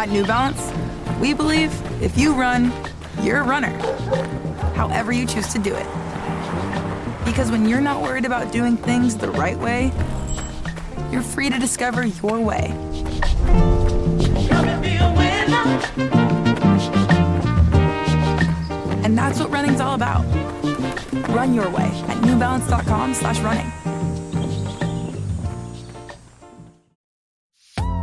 At New Balance, we believe if you run, you're a runner, however you choose to do it. Because when you're not worried about doing things the right way, you're free to discover your way. And that's what running's all about. Run your way at newbalance.com/running.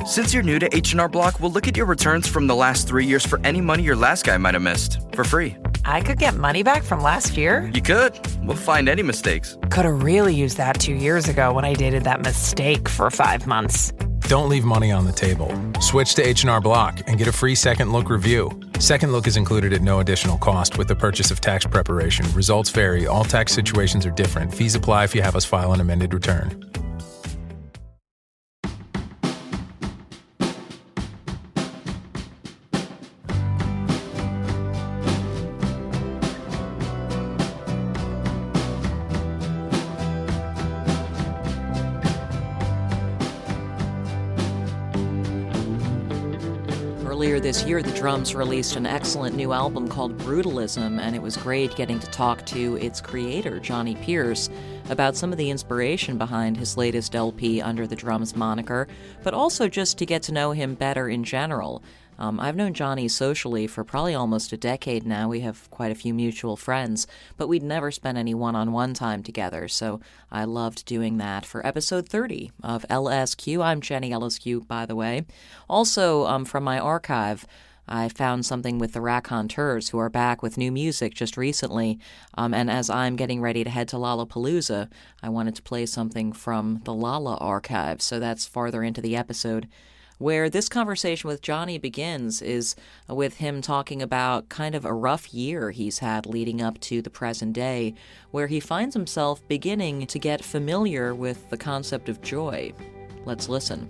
Since you're new to H&R Block, we'll look at your returns from the last 3 years for any money your last guy might have missed, for free. I could get money back from last year? You could. We'll find any mistakes. Could have really used that 2 years ago when I dated that mistake for 5 months. Don't leave money on the table. Switch to H&R Block and get a free Second Look review. Second Look is included at no additional cost with the purchase of tax preparation. Results vary. All tax situations are different. Fees apply if you have us file an amended return. Earlier this year, the Drums released an excellent new album called Brutalism, and it was great getting to talk to its creator, Jonny Pierce, about some of the inspiration behind his latest LP under the Drums moniker, but also just to get to know him better in general. I've known Jonny socially for probably almost a decade now. We have quite a few mutual friends, but we'd never spent any one-on-one time together, so I loved doing that for episode 30 of LSQ. I'm Jenny LSQ, by the way. Also, from my archive, I found something with the Raconteurs, who are back with new music just recently, and as I'm getting ready to head to Lollapalooza, I wanted to play something from the Lala archive, so that's farther into the episode. Where this conversation with Jonny begins is with him talking about kind of a rough year he's had leading up to the present day, where he finds himself beginning to get familiar with the concept of joy. Let's listen.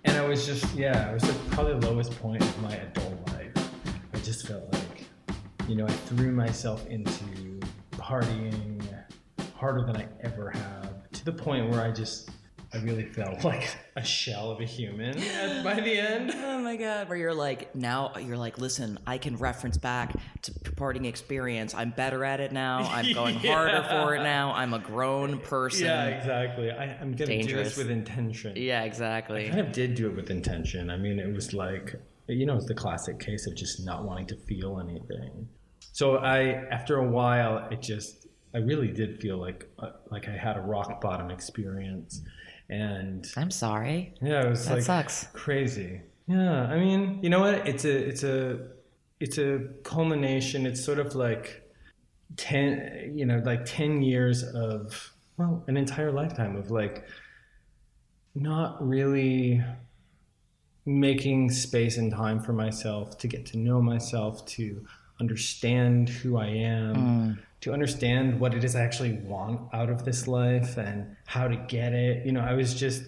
And I was just, it was probably the lowest point of my adult life. I just felt like, I threw myself into partying harder than I ever have, to the point where I really felt like a shell of a human by the end. Oh my God, where you're like, listen, I can reference back to partying experience. I'm better at it now. I'm going harder for it now. I'm a grown person. Yeah, exactly. I'm going to do this with intention. Yeah, exactly. I kind of did do it with intention. I mean, it was like, it's the classic case of just not wanting to feel anything. So after a while, I really did feel like I had a rock bottom experience, and I'm sorry. Yeah, it was that sucks. Crazy. Yeah, I mean, you know what? It's a culmination. It's sort of like 10 years of, an entire lifetime of not really making space and time for myself to get to know myself, to understand who I am. To understand what it is I actually want out of this life and how to get it. I was just,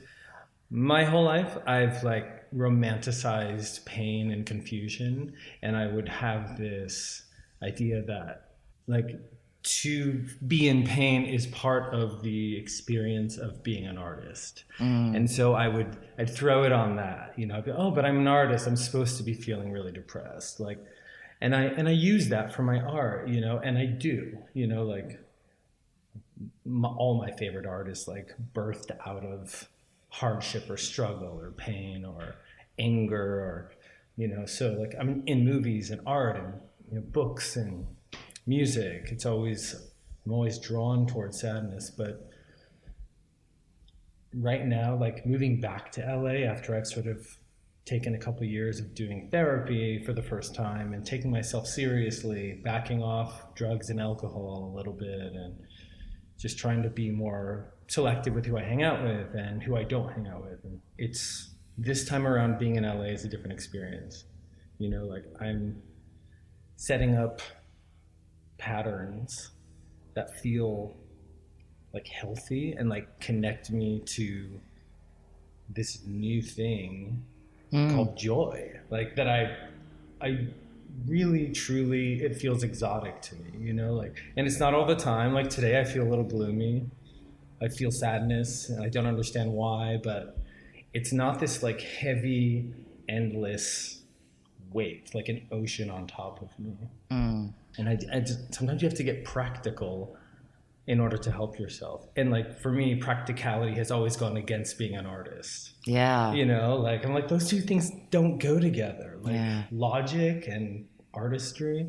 my whole life, I've romanticized pain and confusion. And I would have this idea that to be in pain is part of the experience of being an artist. And so I'd throw it on that, I'd be, but I'm an artist. I'm supposed to be feeling really depressed. And I use that for my art, and I do, all my favorite artists birthed out of hardship or struggle or pain or anger or, so I'm in movies and art and books and music. I'm always drawn towards sadness, but right now, moving back to LA after I've sort of taken a couple of years of doing therapy for the first time and taking myself seriously, backing off drugs and alcohol a little bit, and just trying to be more selective with who I hang out with and who I don't hang out with. And it's this time around, being in LA is a different experience. I'm setting up patterns that feel healthy and connect me to this new thing called joy, that I really, truly, it feels exotic to me, and it's not all the time. Today I feel a little gloomy. I feel sadness and I don't understand why, but it's not this like heavy, endless weight, like an ocean on top of me. And I just, sometimes you have to get practical in order to help yourself. And like for me, practicality has always gone against being an artist. Yeah. You know, like I'm like, those two things don't go together, like logic and artistry.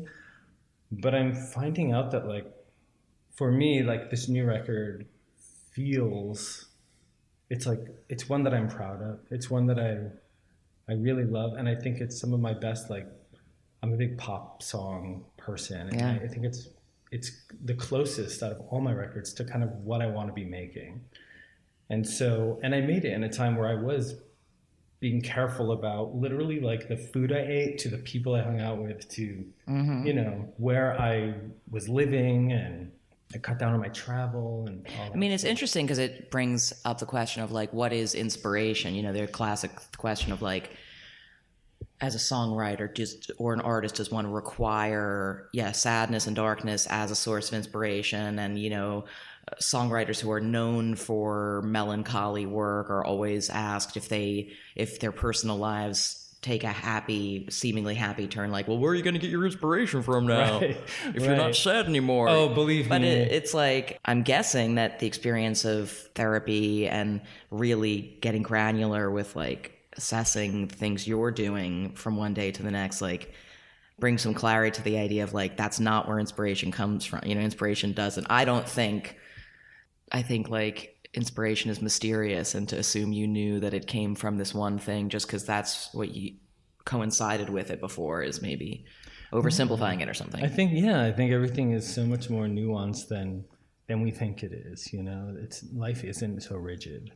But I'm finding out that like, for me, like this new record feels, it's like, it's one that I'm proud of. It's one that I really love. And I think it's some of my best, like, I'm a big pop song person. And I think it's the closest out of all my records to kind of what I want to be making. And so, and I made it in a time where I was being careful about literally like the food I ate, to the people I hung out with, to, you know, where I was living, and I cut down on my travel and all that. I mean, it's interesting because it brings up the question of like, what is inspiration? You know, the classic question of like, as a songwriter or an artist, does one require sadness and darkness as a source of inspiration? And you know, songwriters who are known for melancholy work are always asked if their personal lives take a seemingly happy turn, like, well, where are you going to get your inspiration from now if you're not sad anymore? Oh, believe me. But it's like, I'm guessing that the experience of therapy and really getting granular with like assessing things you're doing from one day to the next, like, bring some clarity to the idea of like, that's not where inspiration comes from. You know, inspiration doesn't. I think like inspiration is mysterious, and to assume you knew that it came from this one thing just because that's what you coincided with it before is maybe oversimplifying it or something. I think everything is so much more nuanced than we think it is. You know, life isn't so rigid.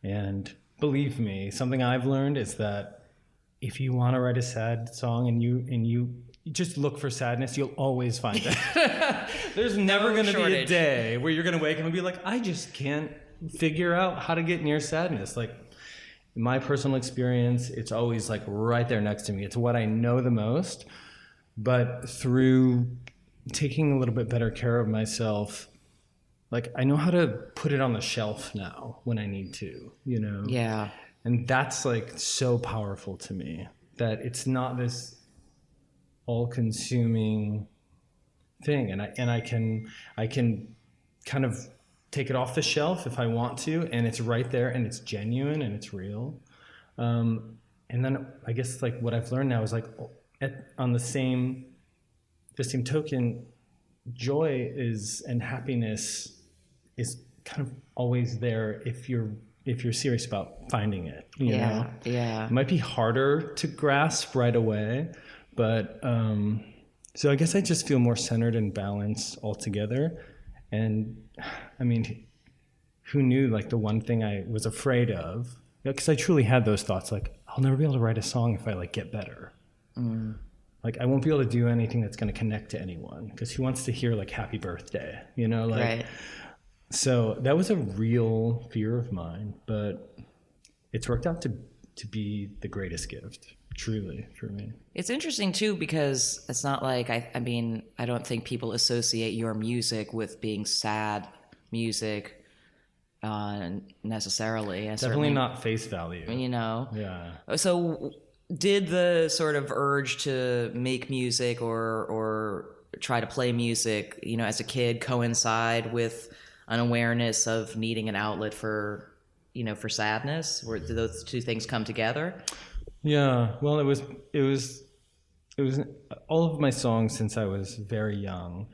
And believe me, something I've learned is that if you want to write a sad song and you just look for sadness, you'll always find it. There's never going to be a day where you're going to wake up and be like, I just can't figure out how to get near sadness. Like, in my personal experience, it's always like right there next to me. It's what I know the most. But through taking a little bit better care of myself, like, I know how to put it on the shelf now when I need to, you know? Yeah. And that's like so powerful to me, that it's not this all-consuming thing. And I can kind of take it off the shelf if I want to, and it's right there, and it's genuine, and it's real. And then I guess like what I've learned now is like, on the same token, joy and happiness is kind of always there if you're serious about finding it. You know? Yeah. It might be harder to grasp right away, but so I guess I just feel more centered and balanced altogether. And I mean, who knew, like, the one thing I was afraid of, because I truly had those thoughts, like, I'll never be able to write a song if I like get better. Like, I won't be able to do anything that's going to connect to anyone, because who wants to hear like happy birthday, you know? Like, right. So that was a real fear of mine, but it's worked out to be the greatest gift, truly, for me. It's interesting too, because it's not like, I mean, I don't think people associate your music with being sad music necessarily. Definitely not face value. You know? Yeah. So did the sort of urge to make music or try to play music, you know, as a kid coincide with an awareness of needing an outlet for, you know, for sadness? Or did those two things come together? Yeah, well, it was all of my songs since I was very young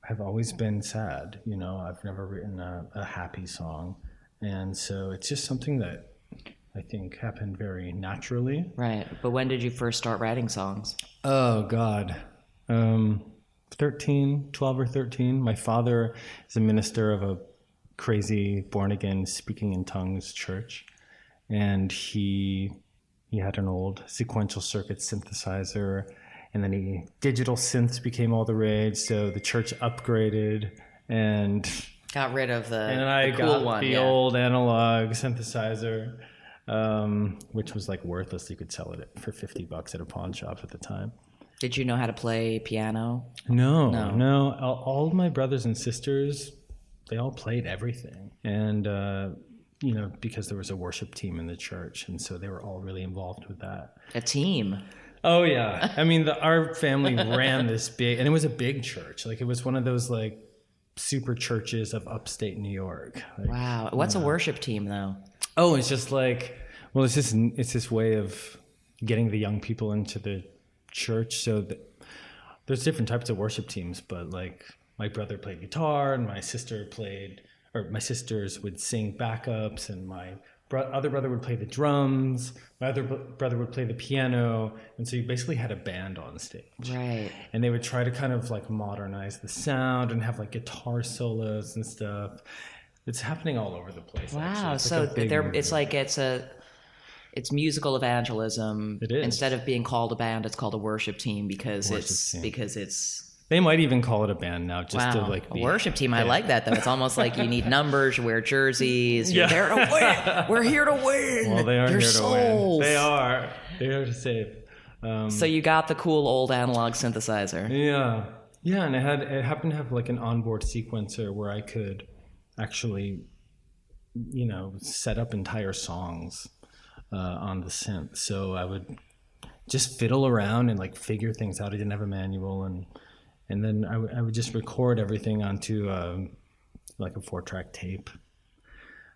have always been sad. You know, I've never written a happy song. And so it's just something that I think happened very naturally. Right. But when did you first start writing songs? Oh, God. 12 or 13. My father is a minister of a crazy born-again speaking in tongues church. And he had an old sequential circuit synthesizer, and then digital synths became all the rage. So the church upgraded and got rid of and I cool got the old analog synthesizer, which was like worthless. You could sell it for $50 at a pawn shop at the time. Did you know how to play piano? No. All of my brothers and sisters they all played everything. And, you know, because there was a worship team in the church. And so they were all really involved with that. A team. Oh, yeah. I mean, our family ran this big, and it was a big church. Like, it was one of those, like, super churches of upstate New York. Like, Wow. What's a worship team, though? Oh, it's just like, well, it's this way of getting the young people into the church. So there's different types of worship teams, but like my brother played guitar and my sisters would sing backups, and my other brother would play the drums. My other brother would play the piano. And so you basically had a band on stage. Right. And they would try to kind of like modernize the sound and have like guitar solos and stuff. It's happening all over the place. Wow. Actually. It's musical evangelism. It is. Instead of being called a band, it's called a worship team because it's They might even call it a band now, just to like be a worship team. I like that though. It's almost like you need numbers, you wear jerseys. You're there to win. We're here to win. Well, they are Your here souls. to win. They are. They're here to save. So you got the cool old analog synthesizer. Yeah, and it happened to have like an onboard sequencer where I could actually, you know, set up entire songs on the synth. So I would just fiddle around and like figure things out. I didn't have a manual, and then I would just record everything onto like a 4-track tape.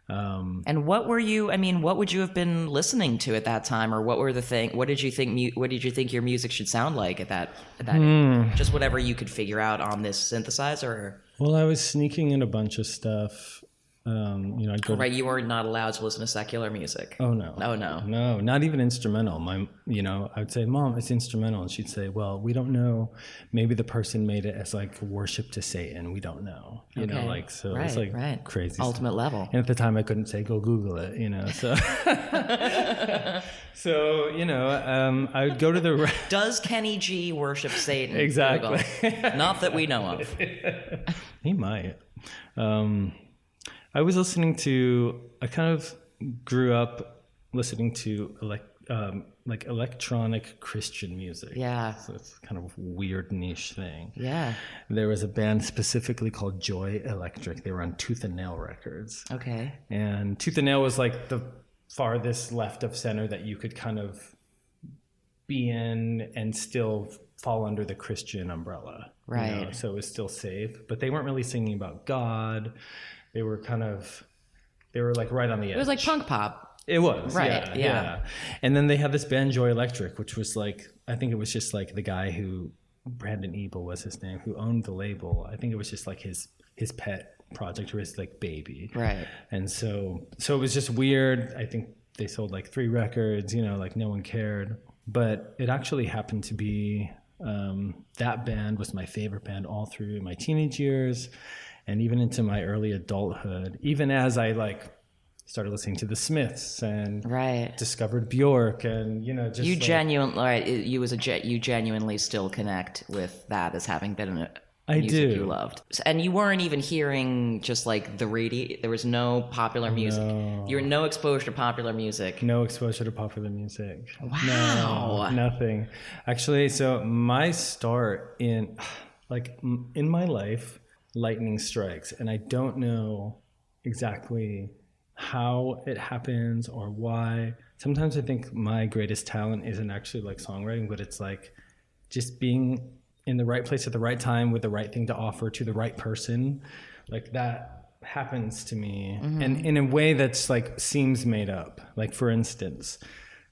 And what would you have been listening to at that time, or what did you think your music should sound like at that age? Just whatever you could figure out on this synthesizer? Well, I was sneaking in a bunch of stuff. You know, I'd go you were not allowed to listen to secular music. Oh no. No, not even instrumental. I would say, "Mom, it's instrumental," and she'd say, "Well, we don't know. Maybe the person made it as like worship to Satan. We don't know." You know, like so. It's like crazy ultimate stuff. level. And at the time, I couldn't say, "Go Google it," you know. So, so you know, I would go to the. Does Kenny G worship Satan? Exactly. Not that we know of. He might. I was listening to. I kind of grew up listening to like electronic Christian music. Yeah. So it's kind of a weird niche thing. Yeah. There was a band specifically called Joy Electric. They were on Tooth and Nail Records. Okay. And Tooth and Nail was like the farthest left of center that you could kind of be in and still fall under the Christian umbrella. Right. You know? So it was still safe, but they weren't really singing about God. They were like right on the edge. It was like punk pop. It was. Right. Yeah. And then they had this band Joy Electric, which was like, I think it was just like the guy who, Brandon Ebel was his name, who owned the label. I think it was just like his pet project or his like baby. Right. And so it was just weird. I think they sold like 3 records, you know, like no one cared. But it actually happened to be, that band was my favorite band all through my teenage years. And even into my early adulthood, even as I like started listening to the Smiths and discovered Bjork, and you know, just you genuinely still connect with that as having been music you loved, and you weren't even hearing just like the radio. There was no popular music. You were no exposure to popular music. No exposure to popular music. Wow. No, nothing. Actually, so my start in my life. Lightning strikes, and I don't know exactly how it happens or why. Sometimes I think my greatest talent isn't actually like songwriting, but it's like just being in the right place at the right time with the right thing to offer to the right person. Like that happens to me, and in a way that's like seems made up. Like for instance,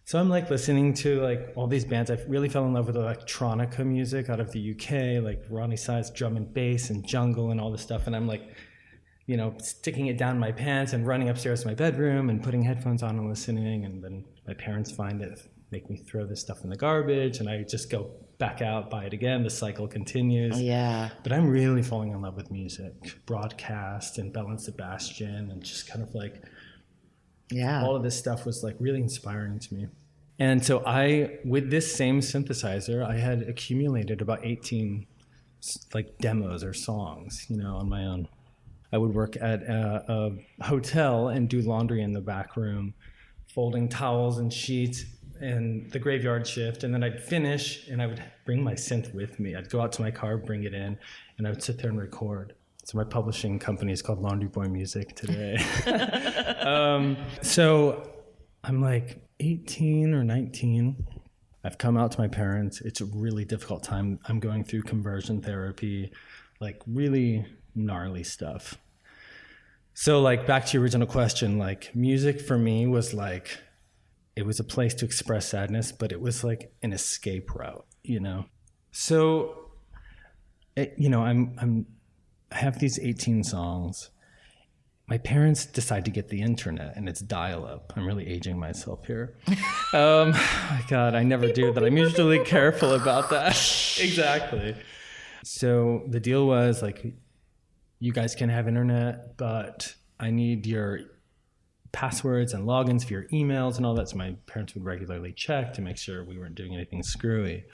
so I'm like listening to like all these bands. I really fell in love with electronica music out of the UK, like Ronnie Side's drum and bass and jungle and all this stuff. And I'm like, you know, sticking it down my pants and running upstairs to my bedroom and putting headphones on and listening. And then my parents find it, make me throw this stuff in the garbage, and I just go back out, buy it again. The cycle continues. Yeah. But I'm really falling in love with music, broadcast and Bell and Sebastian, and just kind of like, all of this stuff was like really inspiring to me. And so with this same synthesizer, I had accumulated about 18 like demos or songs, you know, on my own. I would work at a hotel and do laundry in the back room, folding towels and sheets and the graveyard shift. And then I'd finish and I would bring my synth with me. I'd go out to my car, bring it in, and I would sit there and record. So my publishing company is called Laundry Boy Music today. So I'm like 18 or 19. I've come out to my parents. It's a really difficult time. I'm going through conversion therapy, like really gnarly stuff. So like back to your original question, like music for me was like, it was a place to express sadness, but it was like an escape route, you know? So, you know, I have these 18 songs. My parents decide to get the internet, and it's dial-up. I'm really aging myself here. My God, I never do that. I'm usually careful about that. Exactly. So the deal was like, you guys can have internet, but I need your passwords and logins for your emails and all that. So my parents would regularly check to make sure we weren't doing anything screwy.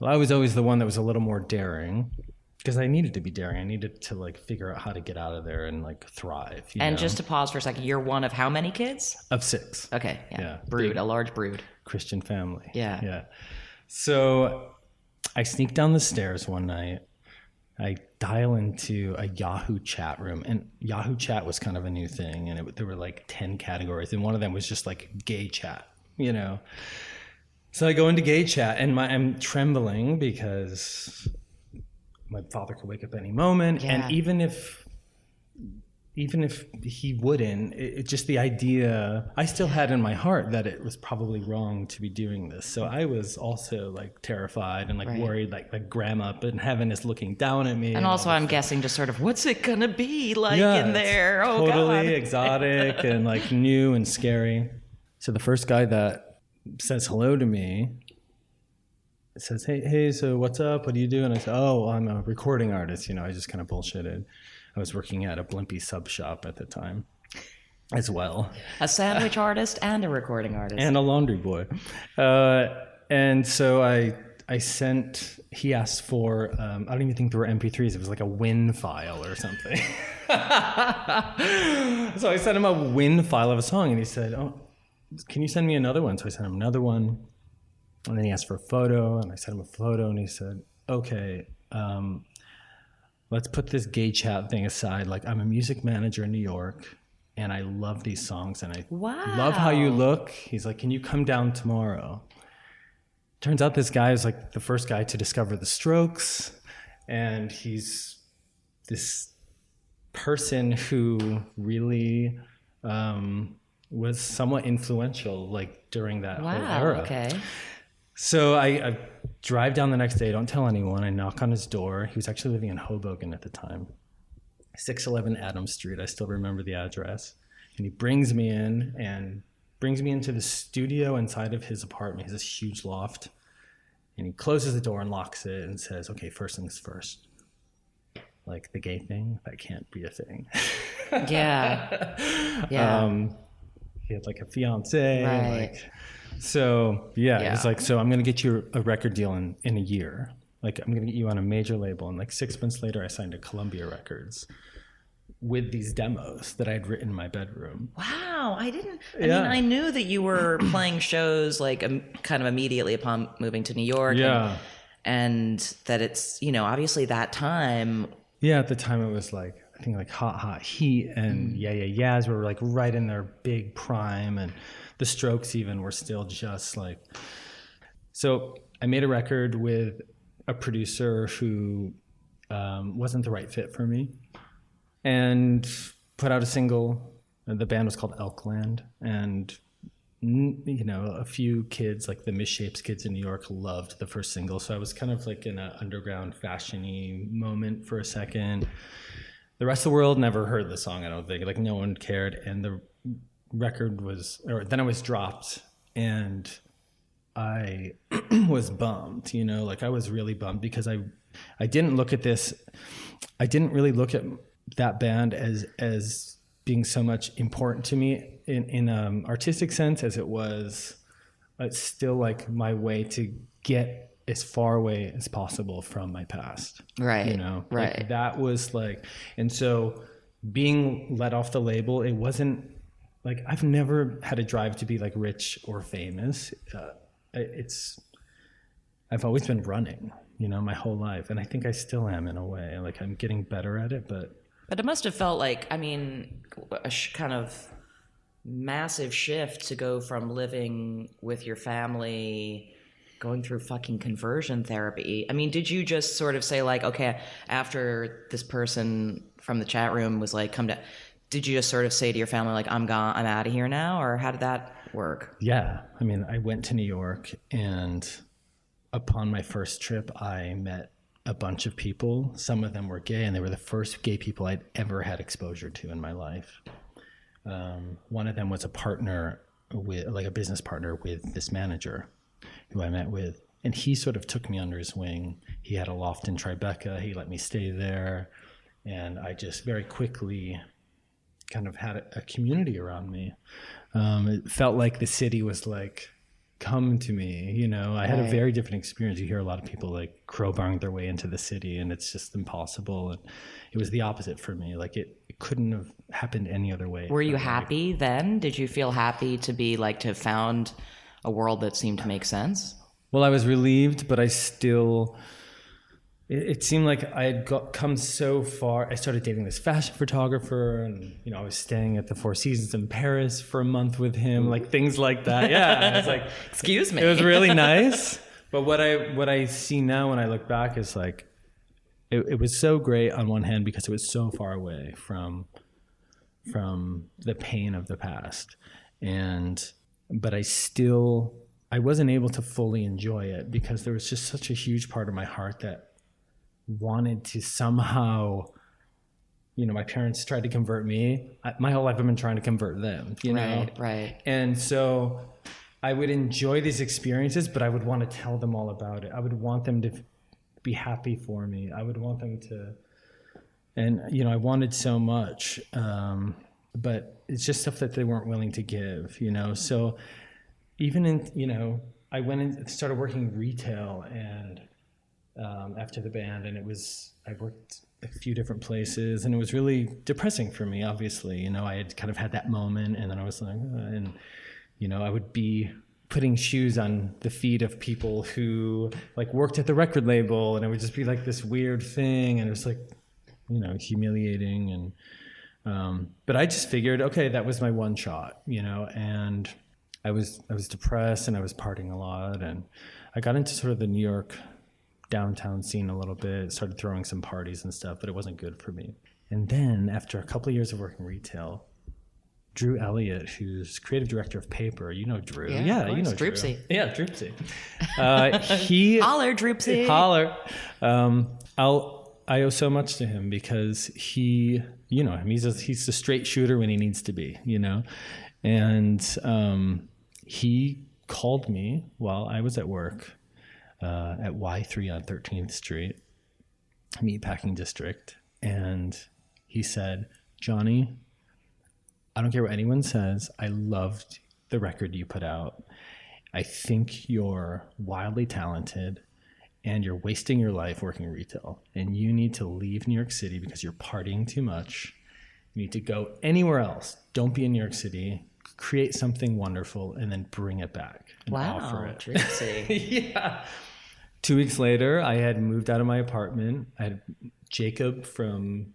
Well, I was always the one that was a little more daring, because I needed to be daring. I needed to like figure out how to get out of there and like thrive. And just to pause for a second, you're one of how many kids? Of 6. Okay, yeah. Yeah. Brood, a large brood. Christian family. Yeah. Yeah. So I sneak down the stairs one night. I dial into a Yahoo chat room, and Yahoo chat was kind of a new thing. And there were like 10 categories, and one of them was just like gay chat, you know? So I go into gay chat, and I'm trembling because my father could wake up any moment. Yeah. And even if he wouldn't, it just the idea, I still had in my heart that it was probably wrong to be doing this. So I was also like terrified and like worried, like grandma up in heaven is looking down at me. And also I'm guessing just sort of, what's it gonna be like in there? Oh, totally God. exotic and like new and scary. So the first guy that says hello to me, it says, hey, so what's up? What do you do? And I said, oh, I'm a recording artist. You know, I just kind of bullshitted. I was working at a Blimpie sub shop at the time as well. A sandwich artist and a recording artist. And a laundry boy. And so he asked for, I don't even think there were MP3s. It was like a WIN file or something. So I sent him a WIN file of a song, and he said, oh, can you send me another one? So I sent him another one. And then he asked for a photo, and I sent him a photo, and he said, okay, let's put this gay chat thing aside. Like, I'm a music manager in New York, and I love these songs, and I love how you look. He's like, can you come down tomorrow? Turns out this guy is like the first guy to discover the Strokes, and he's this person who really was somewhat influential, like, during that whole era. Okay. So I drive down the next day, don't tell anyone. I knock on his door. He was actually living in Hoboken at the time. 611 Adams Street. I still remember the address. And he brings me in and brings me into the studio inside of his apartment. He has this huge loft. And he closes the door and locks it and says, okay, first things first. Like the gay thing, that can't be a thing. Yeah. Yeah. He had like a fiance. Right. Like, so yeah, it's like, so I'm going to get you a record deal in a year. Like, I'm going to get you on a major label. And like 6 months later, I signed to Columbia Records with these demos that I had written in my bedroom. Wow. I mean, I knew that you were playing shows like kind of immediately upon moving to New York. Yeah. And that it's, you know, obviously that time. Yeah. At the time it was like, I think like Hot Heat and Yeah Yeahs were like right in their big prime, and the Strokes even were still just like. So I made a record with a producer who wasn't the right fit for me, and put out a single. The band was called Elkland, and you know, a few kids, like the Misshapes kids in New York, loved the first single. So I was kind of like in an underground fashion-y moment for a second. The rest of the world never heard the song, I don't think. Like, no one cared. And the record then it was dropped, and I was bummed, you know? Like, I was really bummed because I didn't look at this. I didn't really look at that band as being so much important to me in artistic sense as it was still like my way to get as far away as possible from my past. Right. You know, right. Like, that was like, and so being let off the label, it wasn't like, I've never had a drive to be like rich or famous. I've always been running, you know, my whole life. And I think I still am in a way. Like, I'm getting better at it, but But it must have felt like, I mean, kind of massive shift to go from living with your family, going through fucking conversion therapy. I mean, did you just sort of say like, okay, after this person from the chat room was like, come to, did you just sort of say to your family, like, I'm gone, I'm out of here now? Or how did that work? Yeah. I mean, I went to New York, and upon my first trip, I met a bunch of people. Some of them were gay, and they were the first gay people I'd ever had exposure to in my life. One of them was a partner with, like a business partner with this manager who I met with. And he sort of took me under his wing. He had a loft in Tribeca. He let me stay there. And I just very quickly kind of had a community around me. It felt like the city was like, come to me, you know. I had a very different experience. You hear a lot of people like crowbarring their way into the city, and it's just impossible. And it was the opposite for me. Like it couldn't have happened any other way. Were you happy then? Did you feel happy to be like, to have found a world that seemed to make sense? Well, I was relieved, but I still, it seemed like I had come so far. I started dating this fashion photographer, and, you know, I was staying at the Four Seasons in Paris for a month with him, like things like that. Yeah. I was like, excuse me. It was really nice. But what I see now when I look back is like, it was so great on one hand because it was so far away from the pain of the past. But I wasn't able to fully enjoy it because there was just such a huge part of my heart that wanted to somehow, you know, my parents tried to convert me. My whole life I've been trying to convert them, you know? Right. And so I would enjoy these experiences, but I would want to tell them all about it. I would want them to be happy for me. I would want them to, and, you know, I wanted so much, but it's just stuff that they weren't willing to give, you know? So even in, you know, I went and started working retail, and after the band, and I worked a few different places, and it was really depressing for me, obviously. You know, I had kind of had that moment, and then I was like, and, you know, I would be putting shoes on the feet of people who like worked at the record label, and it would just be like this weird thing, and it was like, you know, humiliating. And but I just figured, okay, that was my one shot, you know. And I was depressed, and I was partying a lot, and I got into sort of the New York downtown scene a little bit, started throwing some parties and stuff, but it wasn't good for me. And then after a couple of years of working retail, Drew Elliott, who's creative director of Paper, you know Drew. Yeah, you know Droopsy. Drew. Yeah, Droopsy. He Holler, Droopsy. Holler. I owe so much to him because he, you know, he's a straight shooter when he needs to be, you know. And he called me while I was at work at Y3 on 13th Street, Meatpacking District, and he said, Johnny, I don't care what anyone says, I loved the record you put out. I think you're wildly talented, and you're wasting your life working retail, and you need to leave New York City because you're partying too much. You need to go anywhere else. Don't be in New York City. Create something wonderful and then bring it back and offer it. Droopsy. Yeah. 2 weeks later, I had moved out of my apartment. I had Jacob from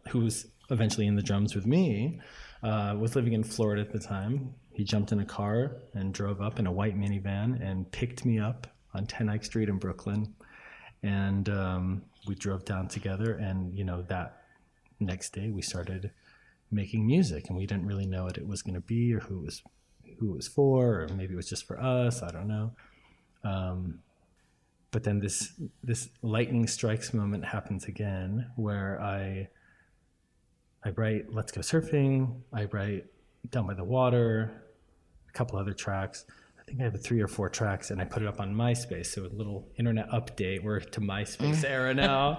who was eventually in the drums with me, was living in Florida at the time. He jumped in a car and drove up in a white minivan and picked me up on 10 Ike Street in Brooklyn. And we drove down together, and, you know, that next day we started making music, and we didn't really know what it was going to be or who it was for, or maybe it was just for us. I don't know. But then this lightning strikes moment happens again, where I write Let's Go Surfing, I write Down by the Water, a couple other tracks. I think I have 3 or 4 tracks, and I put it up on MySpace. So a little internet update. We're to MySpace era now.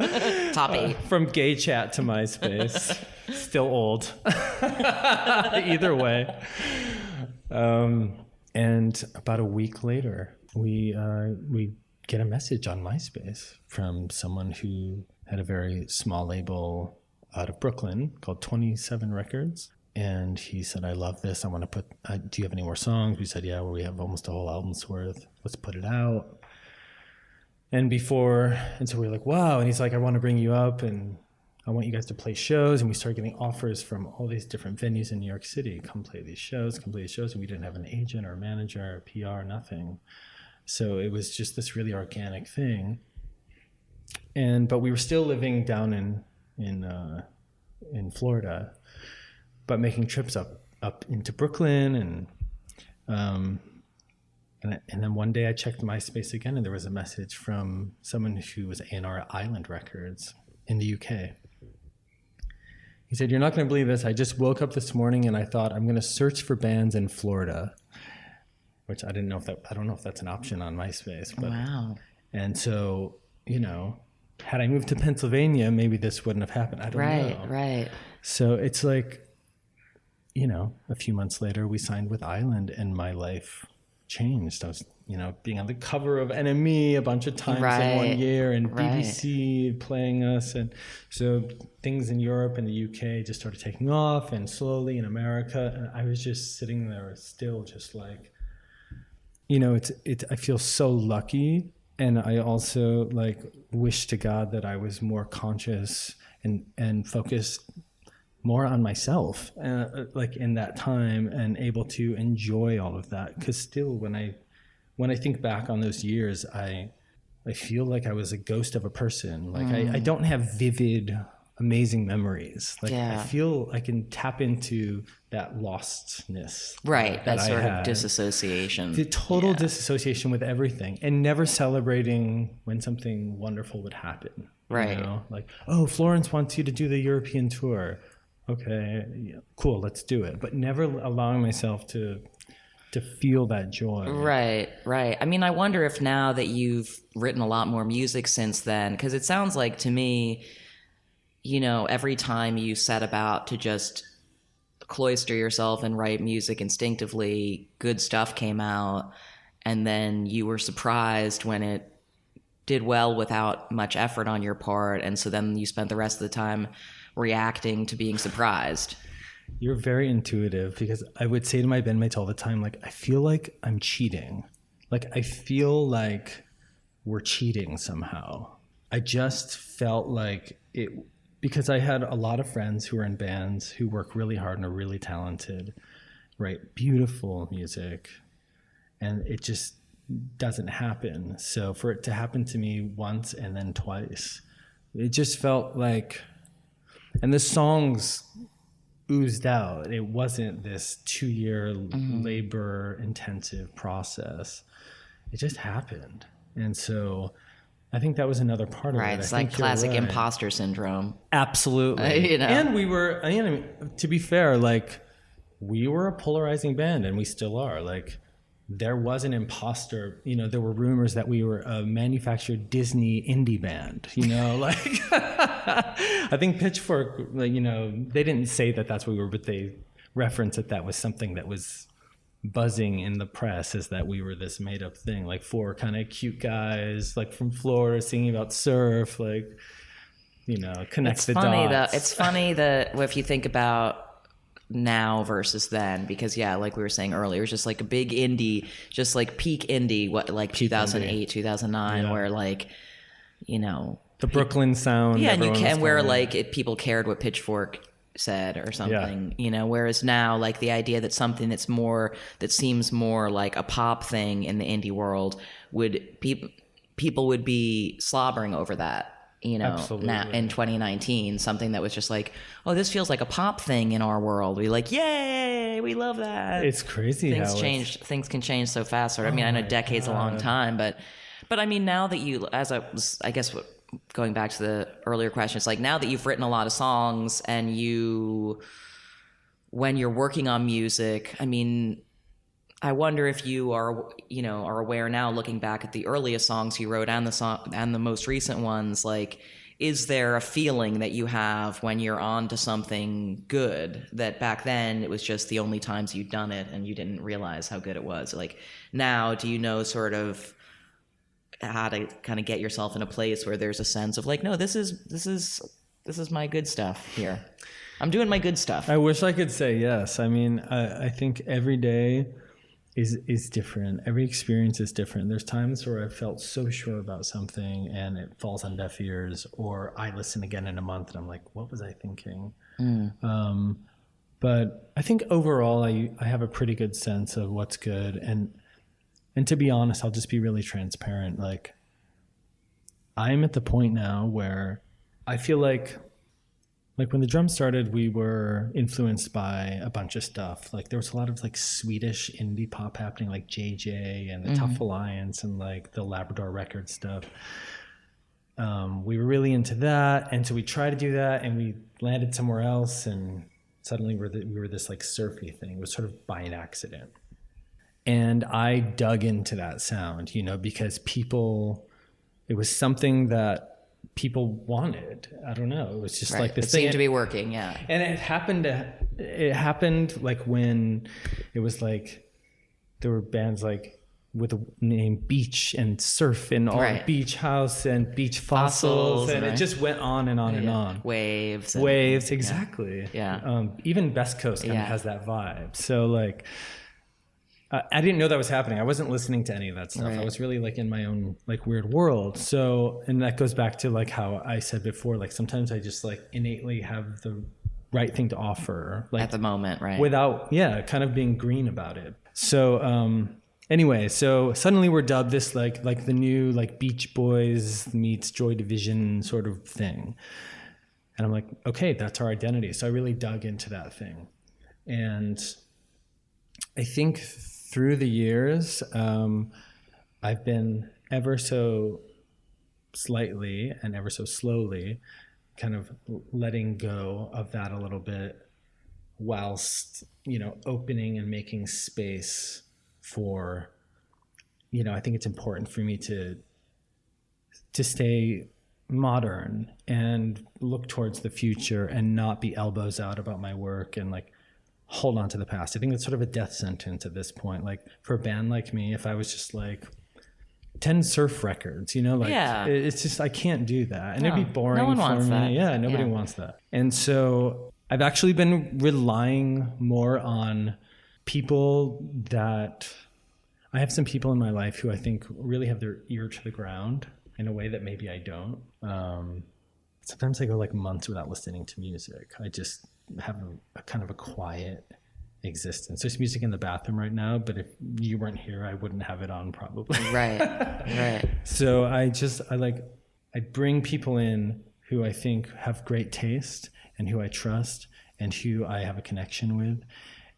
Top 8. From gay chat to MySpace. Still old. Either way. And about a week later, we get a message on MySpace from someone who had a very small label out of Brooklyn called 27 Records. And he said, I love this. I want to put, do you have any more songs? We said, yeah, well, we have almost a whole album's worth. Let's put it out. And so we were like, wow. And he's like, I want to bring you up and I want you guys to play shows. And we started getting offers from all these different venues in New York City. Come play these shows. And we didn't have an agent or a manager or PR, nothing. So it was just this really organic thing. But we were still living down in Florida, but making trips up into Brooklyn. And then one day I checked MySpace again, and there was a message from someone who was A&R at Island Records in the UK. He said, "You're not going to believe this. I just woke up this morning and I thought I'm going to search for bands in Florida," which I don't know if that's an option on MySpace. But, wow. And so, had I moved to Pennsylvania, maybe this wouldn't have happened. I don't know. Right. So it's like, a few months later we signed with Island and my life changed. I was, being on the cover of NME a bunch of times in 1 year, and BBC playing us. And so things in Europe and the UK just started taking off, and slowly in America. And I was just sitting there still just like, I feel so lucky. And I also wish to God that I was more conscious and focused more on myself, in that time, and able to enjoy all of that. Because still, when I think back on those years, I feel like I was a ghost of a person. I don't have vivid, amazing memories. I feel I can tap into that lostness. Right, that sort of disassociation. The total disassociation with everything, and never celebrating when something wonderful would happen. Right. Oh, Florence wants you to do the European tour. Okay, cool, let's do it. But never allowing myself to feel that joy. Right. I mean, I wonder if now that you've written a lot more music since then, because it sounds like to me, every time you set about to just cloister yourself and write music instinctively, good stuff came out, and then you were surprised when it did well without much effort on your part, and so then you spent the rest of the time reacting to being surprised. You're very intuitive, because I would say to my bandmates all the time, I feel like I'm cheating. I feel like we're cheating somehow. I just felt like it, because I had a lot of friends who are in bands who work really hard and are really talented, write beautiful music, and it just doesn't happen. So for it to happen to me once and then twice, it just felt like, and the songs oozed out. It wasn't this 2-year labor intensive process. It just happened. And so I think that was another part of it. It's like classic imposter syndrome. Absolutely. And we were, to be fair, we were a polarizing band, and we still are. There was an imposter, there were rumors that we were a manufactured Disney indie band, I think Pitchfork, they didn't say that that's what we were, but they referenced that was something that was buzzing in the press, is that we were this made up thing, 4 kind of cute guys, from Florida singing about surf, connect the dots. It's funny that if you think about now versus then, because like we were saying earlier, it's just a big indie, just peak indie, 2008, 2009, where the Brooklyn sound, where people cared what Pitchfork said or something, whereas now the idea that something that seems more like a pop thing in the indie world people would be slobbering over that. Absolutely. Now in 2019, something that was just this feels like a pop thing in our world. We yay, we love that. It's crazy things how change. Things can change so fast. I mean, I know decade's a long time, but I mean, now that you, going back to the earlier question, it's now that you've written a lot of songs, and when you're working on music, I mean, I wonder if you are aware now, looking back at the earliest songs you wrote and the most recent ones, is there a feeling that you have when you're on to something good that back then it was just the only times you'd done it and you didn't realize how good it was? Now, do you know sort of how to kind of get yourself in a place where there's a sense of no, this is my good stuff here. I'm doing my good stuff. I wish I could say yes. I mean, I think every day is different. Every experience is different. There's times where I felt so sure about something and it falls on deaf ears, or I listen again in a month and I'm like, what was I thinking? But I think overall I have a pretty good sense of what's good. And to be honest, I'll just be really transparent. Like, I'm at the point now where I feel like when the Drums started, we were influenced by a bunch of stuff. Like, there was a lot of like Swedish indie pop happening, like JJ and the Tough Alliance and like the Labrador Record stuff. We were really into that, and so we tried to do that, and we landed somewhere else, and suddenly we were this like surfy thing. It was sort of by an accident, and I dug into that sound, you know, because it was something that people wanted. I don't know. It was just like this thing. It seemed to be working, yeah. And it happened like when it was like there were bands like with the name Beach and Surf and all Beach House and Beach Fossils and it just went on and on and on. Waves, exactly. Yeah. Even Best Coast kind of has that vibe. So like I didn't know that was happening. I wasn't listening to any of that stuff. I was really like in my own like weird world. So, and that goes back to like how I said before, like sometimes I just like innately have the right thing to offer. Like at the moment, right? Without, kind of being green about it. So, anyway, so suddenly we're dubbed this like the new like Beach Boys meets Joy Division sort of thing. And I'm like, okay, that's our identity. So I really dug into that thing. And I think through the years, I've been ever so slightly and ever so slowly kind of letting go of that a little bit, whilst, you know, opening and making space for, you know, I think it's important for me to stay modern and look towards the future and not be elbows out about my work and like hold on to the past. I think that's sort of a death sentence at this point. Like for a band like me, if I was just like 10 surf records, you know, like it's just, I can't do that. And it'd be boring. No one wants that. Yeah, nobody wants that. And so I've actually been relying more on people that I have some people in my life who I think really have their ear to the ground in a way that maybe I don't. Sometimes I go like months without listening to music. I just have a kind of a quiet existence. There's music in the bathroom right now, but if you weren't here, I wouldn't have it on probably. Right. So I bring people in who I think have great taste and who I trust and who I have a connection with,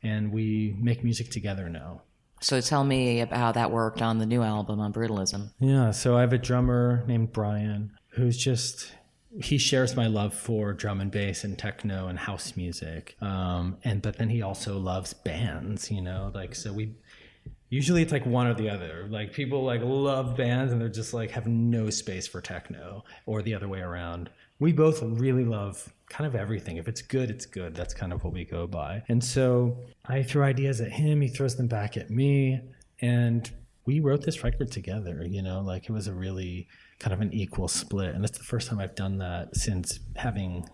and we make music together now. So tell me about how that worked on the new album on Brutalism. Yeah, so I have a drummer named Brian who's he shares my love for drum and bass and techno and house music. But then he also loves bands, you know, like, so usually it's like one or the other. Like people like love bands and they're just like have no space for techno, or the other way around. We both really love kind of everything. If it's good, it's good. That's kind of what we go by. And so I throw ideas at him, he throws them back at me, and we wrote this record together, you know, like it was a really kind of an equal split. And it's the first time I've done that since having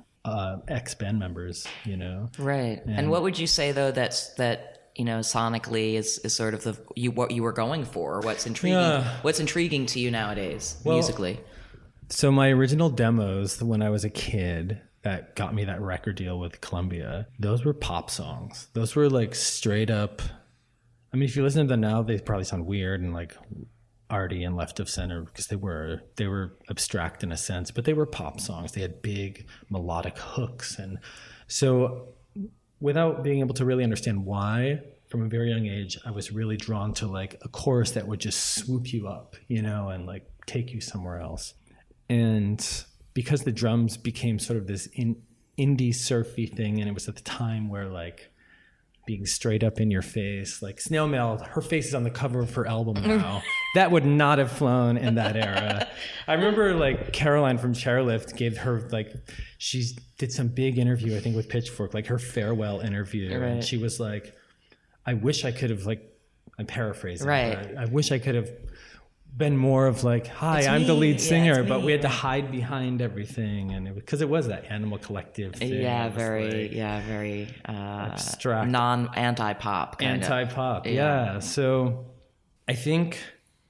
ex-band members, you know. Right. And what would you say, though, that you know, sonically is sort of what you were going for? What's intriguing? What's intriguing to you nowadays, musically? So my original demos when I was a kid that got me that record deal with Columbia, those were pop songs. Those were like straight up. I mean, if you listen to them now, they probably sound weird and like arty and left of center because they were abstract in a sense, but they were pop songs. They had big melodic hooks. And so without being able to really understand why, from a very young age, I was really drawn to like a chorus that would just swoop you up, you know, and like take you somewhere else. And because the drums became sort of this indie surfy thing, and it was at the time where like being straight up in your face, like Snail Mail, her face is on the cover of her album now. That would not have flown in that era. I remember like Caroline from Chairlift gave her like, she did some big interview, I think with Pitchfork, like her farewell interview. Right. And she was like, I wish I could have, like, I'm paraphrasing, right. but I wish I could have been more of like, hi, It's I'm the me. lead Yeah, singer, it's but me. we had to hide behind everything, and because it was that Animal Collective thing. Yeah, It was very abstract, anti-pop kind of. anti-pop. Yeah. So I think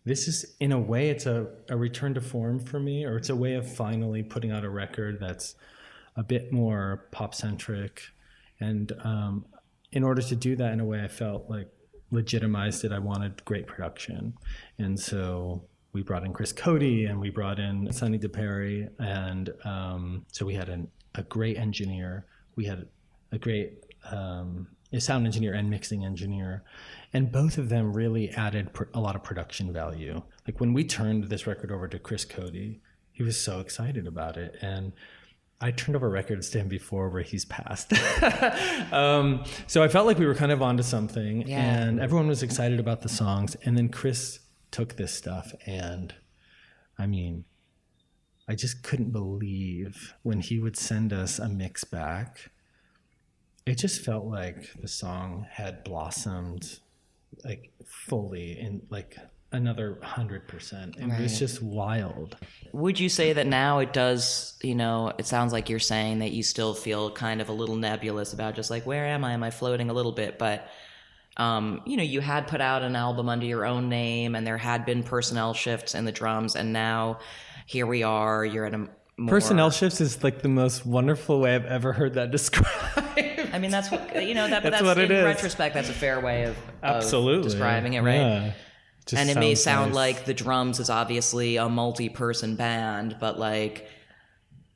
this is, in a way, it's a return to form for me, or it's a way of finally putting out a record that's a bit more pop-centric. And in order to do that, in a way, I felt like legitimized it. I wanted great production. And so we brought in Chris Cody, and we brought in Sonny DePerry. And so we had a great engineer. We had a great a sound engineer and mixing engineer. And both of them really added a lot of production value. Like when we turned this record over to Chris Cody, he was so excited about it. And I turned over records to him before where he's passed. So I felt like we were kind of onto something, and everyone was excited about the songs. And then Chris took this stuff, and I mean, I just couldn't believe when he would send us a mix back. It just felt like the song had blossomed like fully in like another 100%. And it was just wild. Would you say that now it does, it sounds like you're saying that you still feel kind of a little nebulous about just like, where am I? Am I floating a little bit? But, you had put out an album under your own name, and there had been personnel shifts in the drums, and now here we are, you're at a more... Personnel shifts is like the most wonderful way I've ever heard that described. I mean, that's what, that's what it in is. retrospect, that's a fair way of Absolutely describing it, right? Yeah. And it may sound nice. like the drums is obviously a multi-person band, but like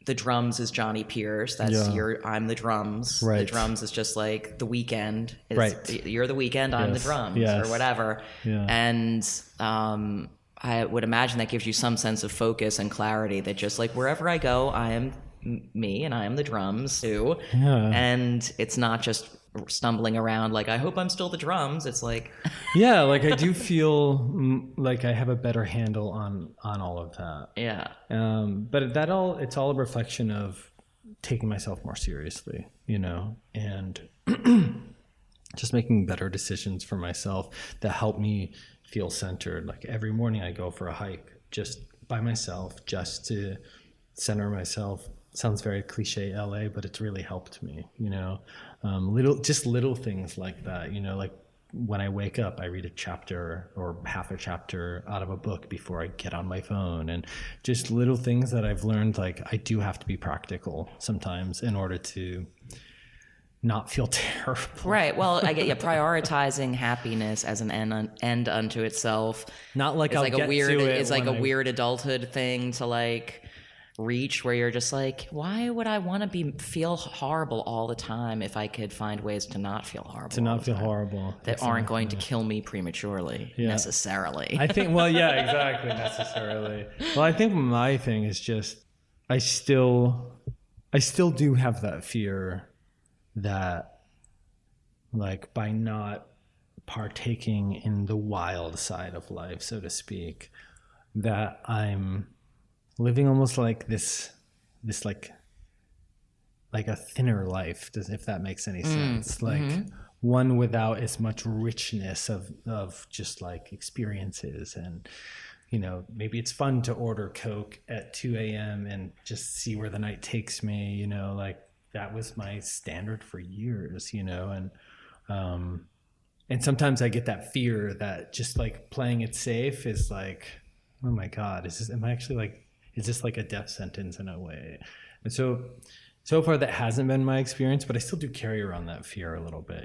the drums is Jonny Pierce. That's I'm the drums. Right. The drums is just like the weekend. Right. You're the weekend, I'm the drums, or whatever. Yeah. And I would imagine that gives you some sense of focus and clarity, that just like wherever I go, I am me and I am the drums too. Yeah. And it's not just stumbling around like, I hope I'm still the drums. It's like yeah, like I do feel like I have a better handle on all of that. Yeah. But it's all a reflection of taking myself more seriously, and just making better decisions for myself that help me feel centered. Like every morning I go for a hike just by myself, just to center myself. Sounds very cliche LA, but it's really helped me, little things like that, like when I wake up, I read a chapter or half a chapter out of a book before I get on my phone, and just little things that I've learned. Like I do have to be practical sometimes in order to not feel terrible. Right. Well, I get prioritizing happiness as an end unto itself. Not like it's I'll like get a weird. to it It's like a when weird adulthood thing to like reach, where you're just like, why would I want to feel horrible all the time if I could find ways to not feel horrible? To not feel horrible. That aren't going to kill me prematurely necessarily. I think. Well, yeah, exactly. Necessarily. Well, I think my thing is just I still do have that fear that, like, by not partaking in the wild side of life, so to speak, that I'm living almost like this like a thinner life, if that makes any sense. Like one without as much richness of just like experiences. And maybe it's fun to order Coke at 2 a.m. and just see where the night takes me, like that was my standard for years, and sometimes I get that fear that just like playing it safe is like, oh my God, is this like a death sentence in a way? And so far that hasn't been my experience, but I still do carry around that fear a little bit,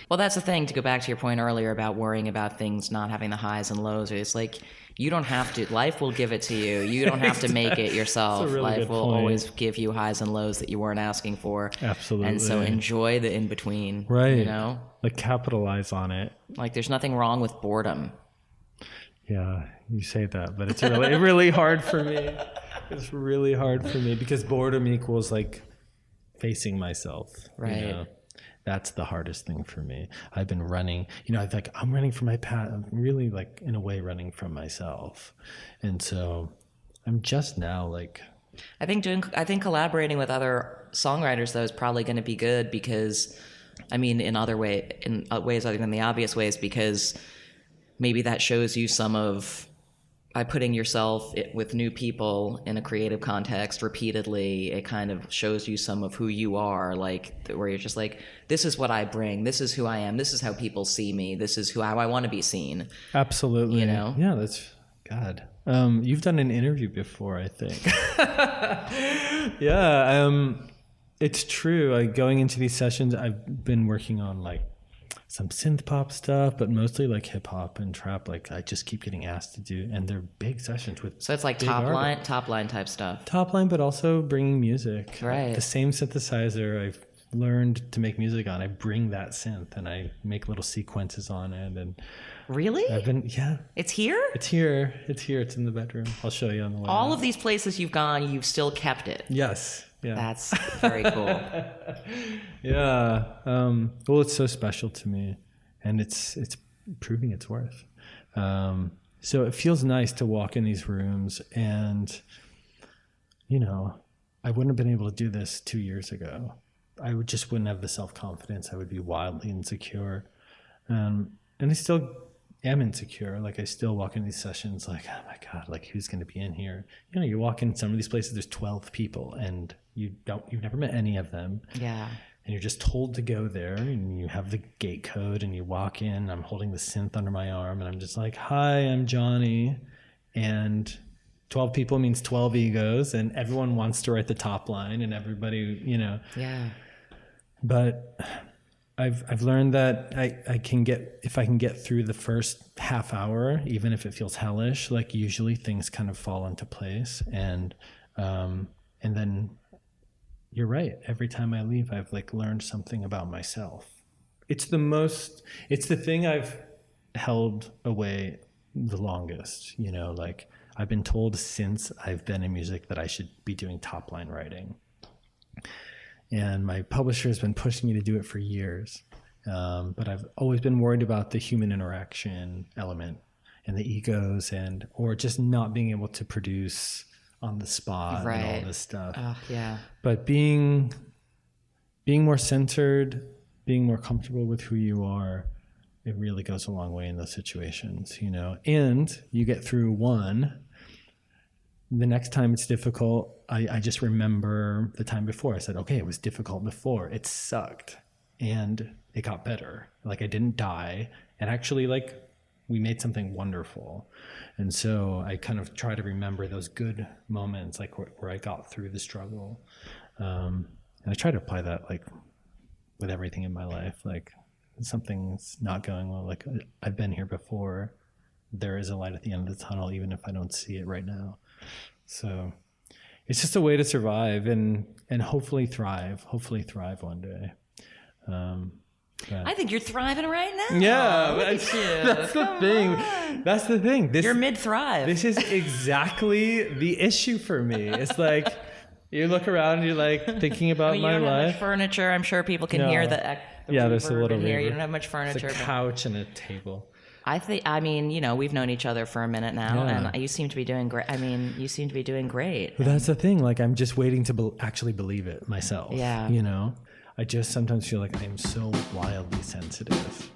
Well, that's the thing, to go back to your point earlier about worrying about things not having the highs and lows. It's like, you don't have to, life will give it to you. You don't have to make it yourself. That's a really life good will point. always give you highs and lows that you weren't asking for. Absolutely. And so enjoy the in-between, right? Like capitalize on it. Like there's nothing wrong with boredom. Yeah, you say that, but it's really hard for me. It's really hard for me because boredom equals like facing myself. Right. That's the hardest thing for me. I've been running, I'm running from my path. I'm really like in a way running from myself. And so I'm just now like, I think collaborating with other songwriters though is probably going to be good because, I mean, in ways other than the obvious ways, because maybe that shows you some of by putting yourself with new people in a creative context repeatedly, it kind of shows you some of who you are, like where you're just like, this is what I bring, this is who I am, this is how people see me, this is how I want to be seen. Absolutely. You know? Yeah, that's God. You've done an interview before, I think. Yeah, it's true. Like going into these sessions, I've been working on like some synth pop stuff, but mostly like hip hop and trap. Like I just keep getting asked to do, and they're big sessions with. So it's like top line type stuff. Top line, but also bringing music. Right. The same synthesizer I've learned to make music on, I bring that synth and I make little sequences on it. And really, it's here. It's in the bedroom. I'll show you on the way. All of these places you've gone, you've still kept it. Yes. Yeah. That's very cool. Yeah. Well, it's so special to me, and it's proving its worth. So it feels nice to walk in these rooms, and I wouldn't have been able to do this 2 years ago. I wouldn't have the self-confidence. I would be wildly insecure, and I still am insecure. Like I still walk in these sessions like, oh my God, like who's going to be in here? You walk in some of these places, there's 12 people, and you've never met any of them. Yeah. And you're just told to go there, and you have the gate code, and you walk in. I'm holding the synth under my arm, and I'm just like, hi, I'm Johnny. And 12 people means 12 egos, and everyone wants to write the top line, and everybody, Yeah. But I've learned that if I can get through the first half hour, even if it feels hellish, like usually things kind of fall into place. And then you're right. Every time I leave, I've like learned something about myself. It's the thing I've held away the longest, like I've been told since I've been in music that I should be doing top line writing. And my publisher has been pushing me to do it for years. But I've always been worried about the human interaction element and the egos or just not being able to produce on the spot and all this stuff. Yeah. But being more centered, being more comfortable with who you are, it really goes a long way in those situations, and you get through one. The next time it's difficult, I just remember the time before. I said, okay, it was difficult before. It sucked. And it got better. Like I didn't die. And actually we made something wonderful. And so I kind of try to remember those good moments, like where I got through the struggle. And I try to apply that like with everything in my life. Like something's not going well. Like I've been here before. There is a light at the end of the tunnel, even if I don't see it right now. So it's just a way to survive and hopefully thrive one day. I think you're thriving right now. Yeah, that's the thing. That's the thing. You're mid-thrive. This is exactly the issue for me. It's like you look around and you're like thinking about my you don't life. have much furniture. I'm sure people can hear the there's a little here. reverb. You don't have much furniture. It's a couch and a table. We've known each other for a minute now, and you seem to be doing great. You seem to be doing great. But that's the thing. Like, I'm just waiting to actually believe it myself. Yeah. I just sometimes feel like I am so wildly sensitive.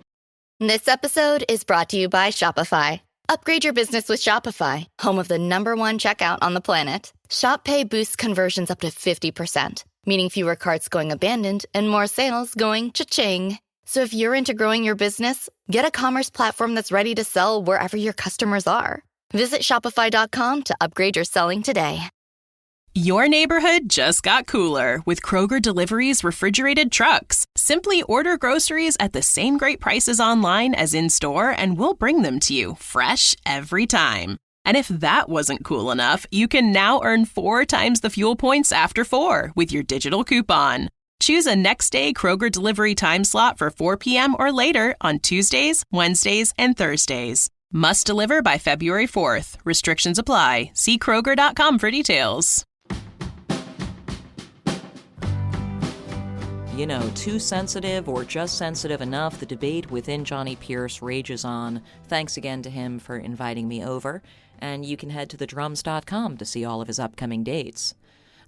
This episode is brought to you by Shopify. Upgrade your business with Shopify, home of the #1 checkout on the planet. Shop Pay boosts conversions up to 50%, meaning fewer carts going abandoned and more sales going cha-ching. So if you're into growing your business, get a commerce platform that's ready to sell wherever your customers are. Visit shopify.com to upgrade your selling today. Your neighborhood just got cooler with Kroger Delivery's refrigerated trucks. Simply order groceries at the same great prices online as in-store, and we'll bring them to you fresh every time. And if that wasn't cool enough, you can now earn 4 times the fuel points after 4 with your digital coupon. Choose a next-day Kroger delivery time slot for 4 p.m. or later on Tuesdays, Wednesdays, and Thursdays. Must deliver by February 4th. Restrictions apply. See Kroger.com for details. Too sensitive or just sensitive enough, the debate within Jonny Pierce rages on. Thanks again to him for inviting me over, and you can head to thedrums.com to see all of his upcoming dates.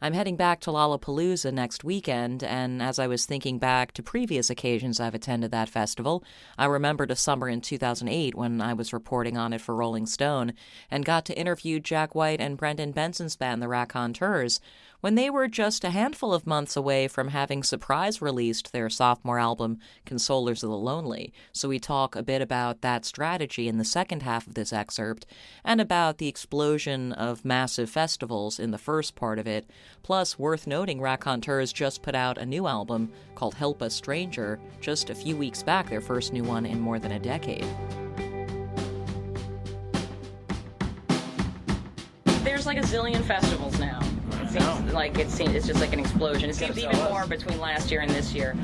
I'm heading back to Lollapalooza next weekend, and as I was thinking back to previous occasions I've attended that festival, I remembered a summer in 2008 when I was reporting on it for Rolling Stone and got to interview Jack White and Brendan Benson's band, the Raconteurs, when they were just a handful of months away from having surprise released their sophomore album, Consolers of the Lonely. So we talk a bit about that strategy in the second half of this excerpt, and about the explosion of massive festivals in the first part of it. Plus, worth noting, Raconteurs just put out a new album called Help a Stranger just a few weeks back, their first new one in more than a decade. There's like a zillion festivals now. It seems it's just like an explosion. It seems even more between last year and this year.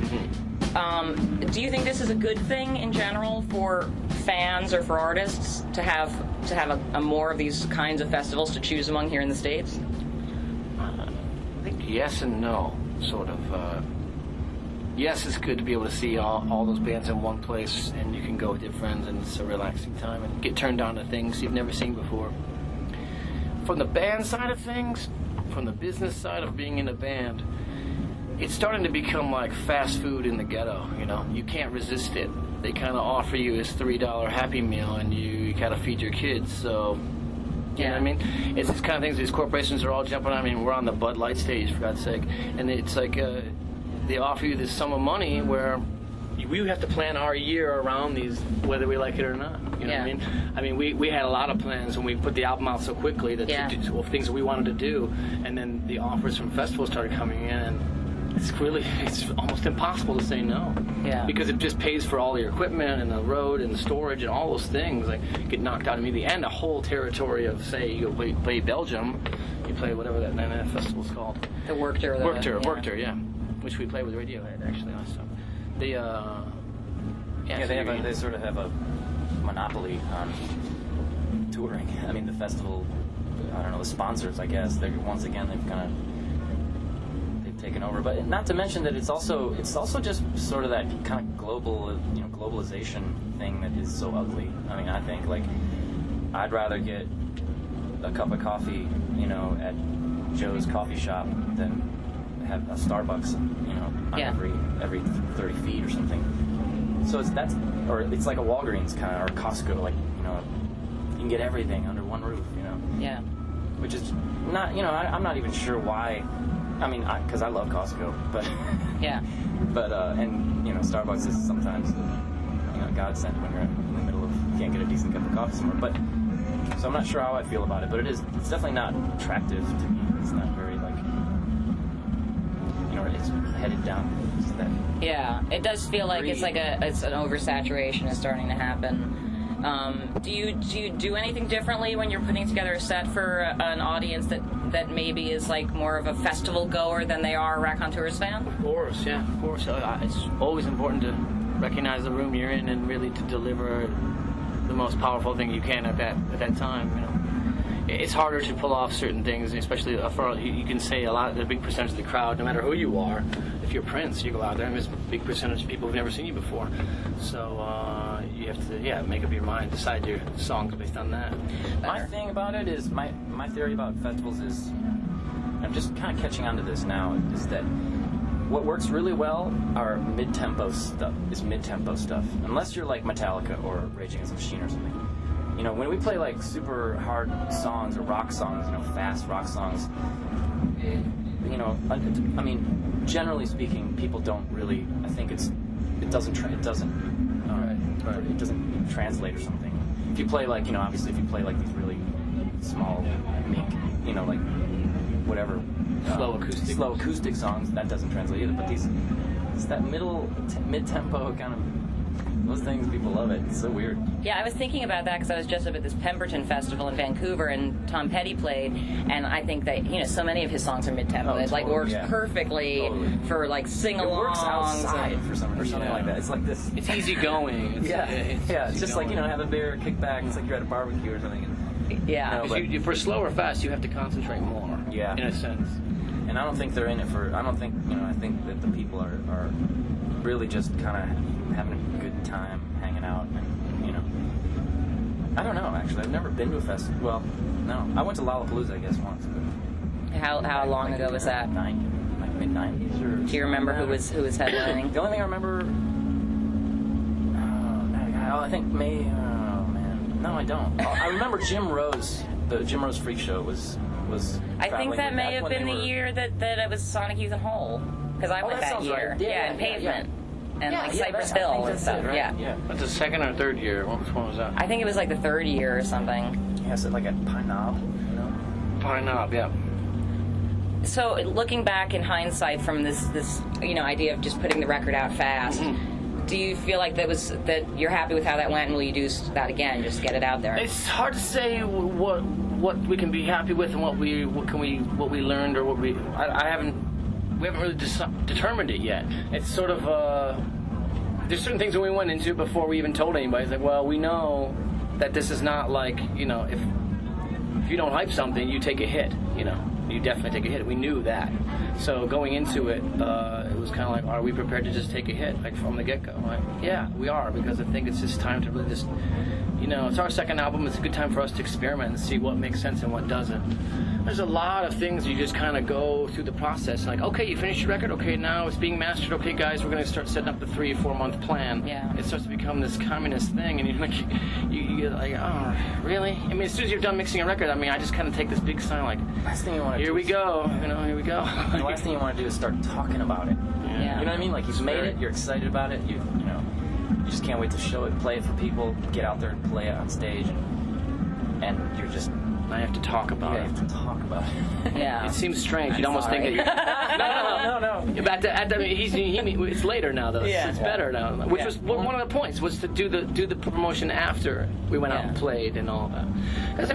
Do you think this is a good thing in general for fans or for artists to have a more of these kinds of festivals to choose among here in the States? I think yes and no, sort of. Yes, it's good to be able to see all those bands in one place, and you can go with your friends, and it's a relaxing time, and get turned on to things you've never seen before. From the band side of things, from the business side of being in a band, it's starting to become like fast food in the ghetto, you know? You can't resist it. They kind of offer you this $3 Happy Meal, and you got to feed your kids, so... You know what I mean? It's this kind of things these corporations are all jumping on. I mean, we're on the Bud Light stage, for God's sake. And it's like they offer you this sum of money where we have to plan our year around these, whether we like it or not. You know what I mean? I mean, we had a lot of plans when we put the album out so quickly that things that we wanted to do. And then the offers from festivals started coming in. And it's almost impossible to say no. Yeah. Because it just pays for all your equipment and the road and the storage and all those things. Like, get knocked out immediately. And the whole territory of, say, you play Belgium, you play whatever that festival's called. The Workter. Workter, yeah. Which we played with Radiohead, actually, last time. They sort of have a monopoly on touring. I mean, the festival, I don't know, the sponsors, I guess, they've taken over. But not to mention that it's also just sort of that kind of globalization thing that is so ugly. I mean, I think, like, I'd rather get a cup of coffee, at Joe's coffee shop than have a Starbucks, on every 30 feet or something. So it's like a Walgreens kind of, or Costco, like, you can get everything under one roof, Yeah. Which is not, I'm not even sure why. I mean, because I love Costco, but yeah. But Starbucks is sometimes a godsend when you're in the middle of, you can't get a decent cup of coffee somewhere. But so I'm not sure how I feel about it, but it's definitely not attractive to me. It's not very it's headed down. Yeah, it does feel like it's an oversaturation is starting to happen. Do you do anything differently when you're putting together a set for an audience that maybe is like more of a festival goer than they are a Raconteurs fan? Of course, yeah, of course. It's always important to recognize the room you're in and really to deliver the most powerful thing you can at that time. It's harder to pull off certain things, especially for you can say a big percentage of the crowd, no matter who you are. If you're Prince, you go out there and there's a big percentage of people who've never seen you before. So you have to, make up your mind, decide your songs based on that. My thing about it is, my theory about festivals is, I'm just kind of catching on to this now, is that what works really well are mid-tempo stuff. Unless you're like Metallica or Rage Against the Machine or something. When we play like super hard songs or rock songs, fast rock songs, I mean, generally speaking, people don't really. I think it doesn't translate or something. If you play like, obviously, if you play like these really small, like whatever slow acoustic songs, that doesn't translate either. But it's that mid-tempo kind of. Those things, people love it. It's so weird. Yeah, I was thinking about that because I was just up at this Pemberton Festival in Vancouver, and Tom Petty played, and I think that so many of his songs are mid-tempo. It works perfectly for like sing-alongs. It works outside for something like that. It's like this. It's easy going. It's just like have a beer, kick back. It's like you're at a barbecue or something. For slow or fast, you have to concentrate more. Yeah, in a sense. And I don't think they're in it for. I don't think I think that the people are really just kind of having a good time hanging out, and I don't know, actually. I've never been to a festival. Well, no, I went to Lollapalooza, I guess, once, but How long ago was that? Mid-90s or... Do you remember who was headlining? The only thing I remember... I think May... Oh, man. No, I don't. I remember Jim Rose. The Jim Rose Freak Show was I think that may have been the year that it was Sonic Youth and Hole. Because I went that year. Right. Yeah, and Pavement. And Cypress Hill and stuff. Yeah. That's the second or third year. Which one was that? I think it was like the third year or something. Yeah, so like at Pine Knob, you know? Pine Knob, yeah. So looking back in hindsight from this idea of just putting the record out fast, do you feel like that you're happy with how that went, and will you do that again, just get it out there? It's hard to say what we can be happy with and what we learned or what we haven't really determined it yet. It's sort of there's certain things that we went into before we even told anybody. It's like, well, we know that this is not like, if you don't hype something, you take a hit, You definitely take a hit. We knew that. So going into it, it was kind of like, are we prepared to just take a hit, like from the get-go? Like, yeah, we are, because I think it's just time to really just, it's our second album. It's a good time for us to experiment and see what makes sense and what doesn't. There's a lot of things you just kind of go through the process. Like, okay, you finished your record. Okay, now it's being mastered. Okay, guys, we're going to start setting up the 3 or 4 month plan. Yeah. It starts to become this communist thing, and you're like, oh, really? I mean, as soon as you're done mixing a record, I just kind of take this big sign, like, last thing you want to here we go. Here we go. The last thing you want to do is start talking about it. Yeah. You know what I mean? Like, you've made it, you're excited about it, you just can't wait to show it, play it for people, get out there and play it on stage, and you're just... I have to talk about it. You have to talk about it. Yeah. It seems strange. You'd almost think that you're... No. It's later now, though. Yeah. It's better now. Which was one of the points, was to do the promotion after we went out and played and all that. Because,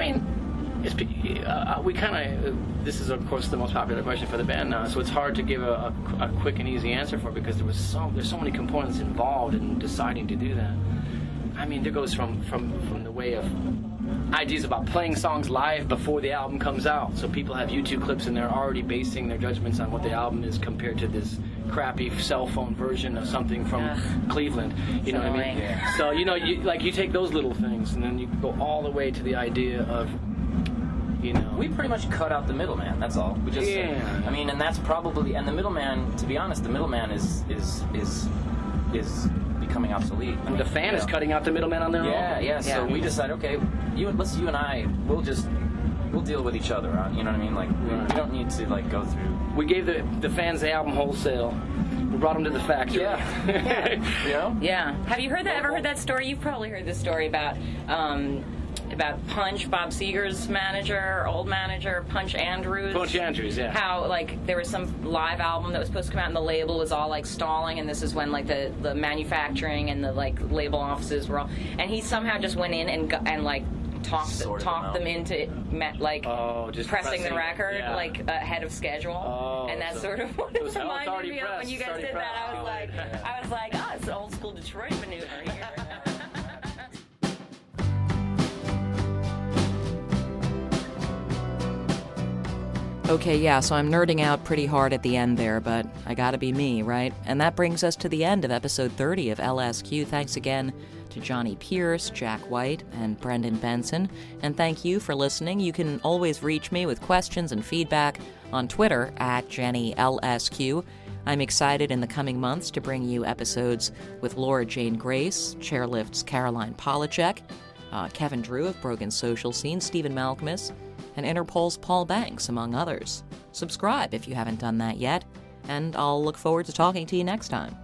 we kind of... This is, of course, the most popular question for the band now, so it's hard to give a quick and easy answer for it, because there's so many components involved in deciding to do that. There goes from the way of ideas about playing songs live before the album comes out. So people have YouTube clips and they're already basing their judgments on what the album is compared to this crappy cell phone version of something from Cleveland. You know what I mean? Yeah. So, you take those little things and then you go all the way to the idea of, We pretty much cut out the middleman, that's all. We just and that's probably, and the middleman, to be honest, the middleman is becoming obsolete. The fan is cutting out the middleman on their own. Yeah. So we decided, okay, you and I, we'll deal with each other. You know what I mean? Like, we don't need to go through. We gave the fans the album wholesale. We brought them to the factory. Yeah. Yeah. Have you ever heard that story? You've probably heard this story about Punch, Bob Seger's old manager, Punch Andrews. Punch Andrews, yeah. How, there was some live album that was supposed to come out and the label was all, stalling, and this is when, the manufacturing and the, label offices were all... And he somehow just went in and talked them into, just pressing the record, ahead of schedule. And that's sort of what it reminded me of when you guys did that. I was like, oh, it's an old school Detroit maneuver here. Okay, yeah, so I'm nerding out pretty hard at the end there, but I gotta be me, right? And that brings us to the end of episode 30 of LSQ. Thanks again to Jonny Pierce, Jack White, and Brendan Benson. And thank you for listening. You can always reach me with questions and feedback on Twitter at JennyLSQ. I'm excited in the coming months to bring you episodes with Laura Jane Grace, Chairlift's Caroline Polachek, Kevin Drew of Broken Social Scene, Stephen Malkmus, and Interpol's Paul Banks, among others. Subscribe if you haven't done that yet, and I'll look forward to talking to you next time.